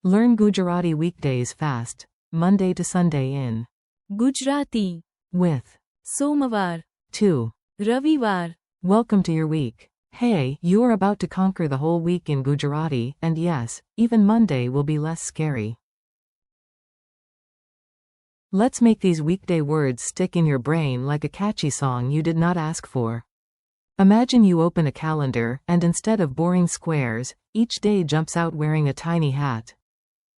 Learn Gujarati weekdays fast, Monday to Sunday in Gujarati. with Somawar. 2. Ravivar. Welcome to your week. Hey, you are about to conquer the whole week in Gujarati, and yes, even Monday will be less scary. Let's make these weekday words stick in your brain like a catchy song you did not ask for. Imagine you open a calendar, and instead of boring squares, each day jumps out wearing a tiny hat.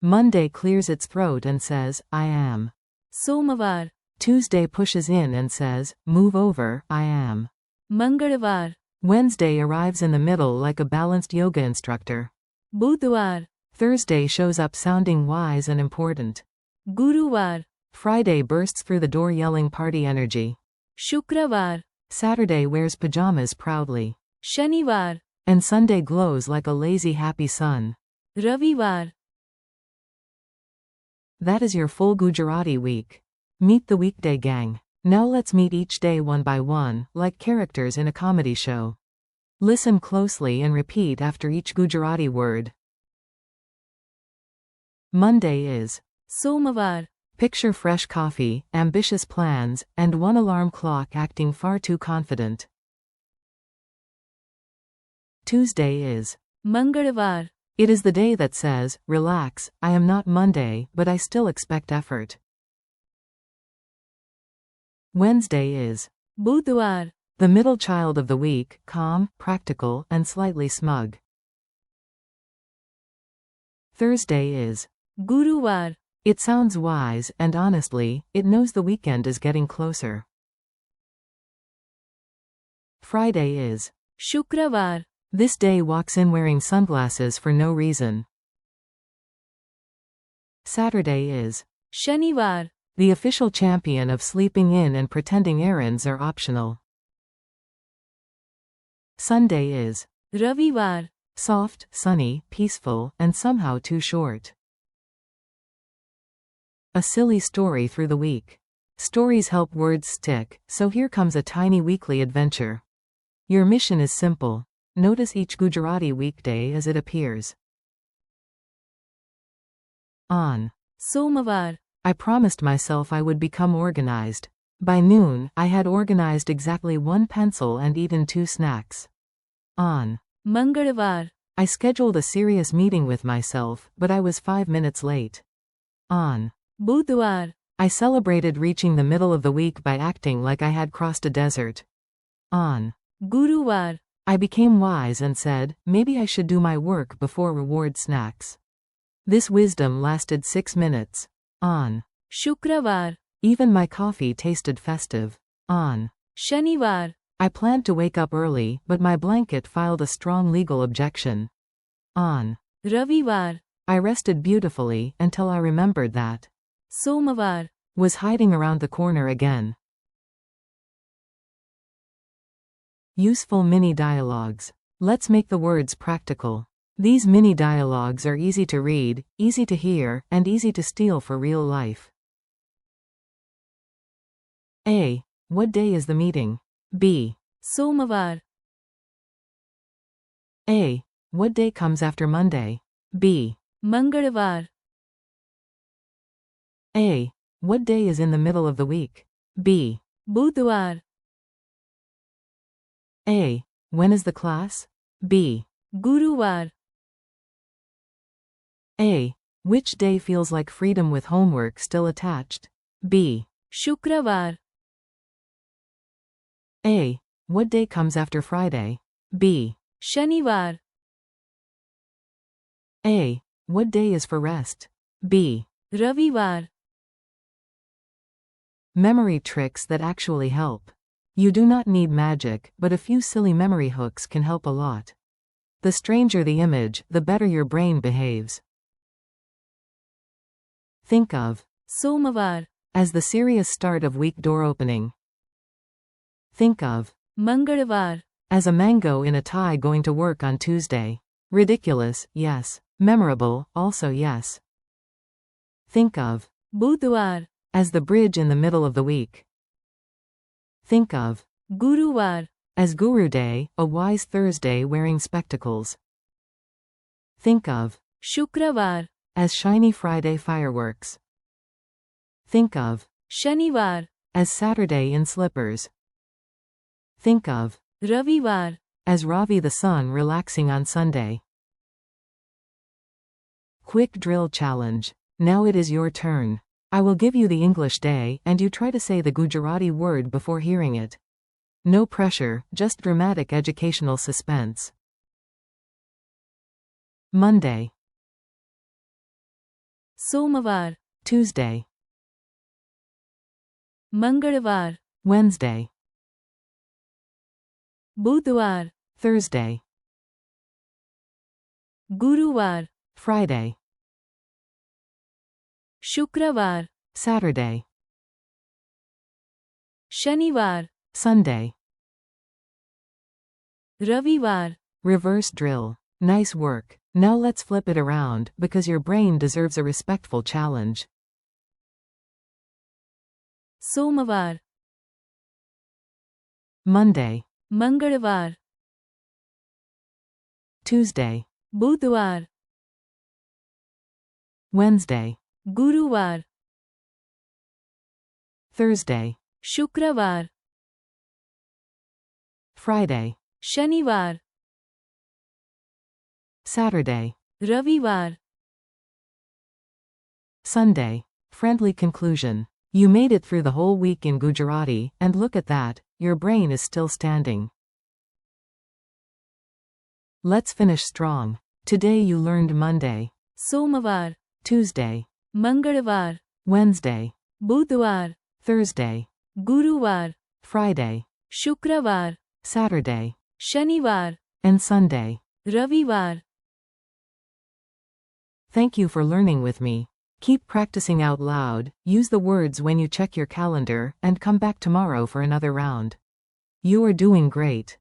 Monday clears its throat and says, I am. Somawar. Tuesday pushes in and says, move over, I am. Mangalvar. Wednesday arrives in the middle like a balanced yoga instructor. Budhwar. Thursday shows up sounding wise and important. Guruvar. Friday bursts through the door yelling party energy. Shukravar. Saturday wears pajamas proudly. Shanivar. And Sunday glows like a lazy happy sun. Ravivar. That is your full Gujarati week. Meet the weekday gang. Now let's meet each day one by one, like characters in a comedy show. Listen closely and repeat after each Gujarati word. Monday is Somawar. picture fresh coffee, ambitious plans, and one alarm clock acting far too confident. Tuesday is Mangalvar. it is the day that says, relax, I am not Monday, but I still expect effort. Wednesday is Budhwar. the middle child of the week, calm, practical, and slightly smug. Thursday is Guruvar. it sounds wise, and honestly, it knows the weekend is getting closer. Friday is Shukravar. this day walks in wearing sunglasses for no reason. Saturday is Shanivar. the official champion of sleeping in and pretending errands are optional. Sunday is Ravivar. soft, sunny, peaceful, and somehow too short. A silly story through the week. Stories help words stick, so here comes a tiny weekly adventure. Your mission is simple. Notice each Gujarati weekday as it appears. On Somawar. I promised myself I would become organized. By noon, I had organized exactly 1 pencil and eaten 2 snacks. On Mangalvar. I scheduled a serious meeting with myself, but I was 5 minutes late. On Budhwar. I celebrated reaching the middle of the week by acting like I had crossed a desert. On Guruvar. I became wise and said, maybe I should do my work before reward snacks. This wisdom lasted 6 minutes. On Shukravar. even my coffee tasted festive. On Shanivar. I planned to wake up early, but my blanket filed a strong legal objection. On Ravivar. I rested beautifully until I remembered that Somawar. was hiding around the corner again. Useful mini dialogues. Let's make the words practical. These mini dialogues are easy to read, easy to hear, and easy to steal for real life. A. What day is the meeting? B. Somawar. A. What day comes after Monday? B. Mangalvar. A. What day is in the middle of the week? B. Budhwar. A. When is the class? B. Guruvar. A. Which day feels like freedom with homework still attached? B. Shukravar. A. What day comes after Friday? B. Shanivar. A. What day is for rest? B. Ravivar. Memory tricks that actually help. You do not need magic, but a few silly memory hooks can help a lot. The stranger the image, the better your brain behaves. Think of Somawar. as the serious start of week door opening. Think of Mangalvar. as a mango in a tie going to work on Tuesday. Ridiculous, yes. Memorable, also yes. Think of Budhwar. as the bridge in the middle of the week. Think of Guruvar. as Guru Day, a wise Thursday wearing spectacles. Think of Shukravar. as shiny Friday fireworks. Think of शनिवार, as Saturday in slippers. Think of रविवार, as Ravi the sun relaxing on Sunday. Quick drill challenge. Now it is your turn. I will give you the English day and you try to say the Gujarati word before hearing it. No pressure, just dramatic educational suspense. Monday, सोमवार, Tuesday, मंगलवार, Wednesday, बुधवार, Thursday, गुरुवार, Friday, शुक्रवार, Saturday, शनिवार, Sunday. रविवार, Reverse drill. Nice work. Now let's flip it around, because your brain deserves a respectful challenge. सोमवार, Monday, मंगलवार, Tuesday, बुधवार, Wednesday, गुरुवार, Thursday, शुक्रवार, Friday, शनिवार, Saturday, रविवार, Sunday. Friendly conclusion. You made it through the whole week in Gujarati, and look at that, your brain is still standing. Let's finish strong. Today you learned Monday, सोमवार, Tuesday, मंगलवार, Wednesday, बुधवार, Thursday, गुरुवार, Friday, शुक्रवार, Saturday, शनिवार, and Sunday. रविवार. Thank you for learning with me. Keep practicing out loud, use the words when you check your calendar, and come back tomorrow for another round. You are doing great.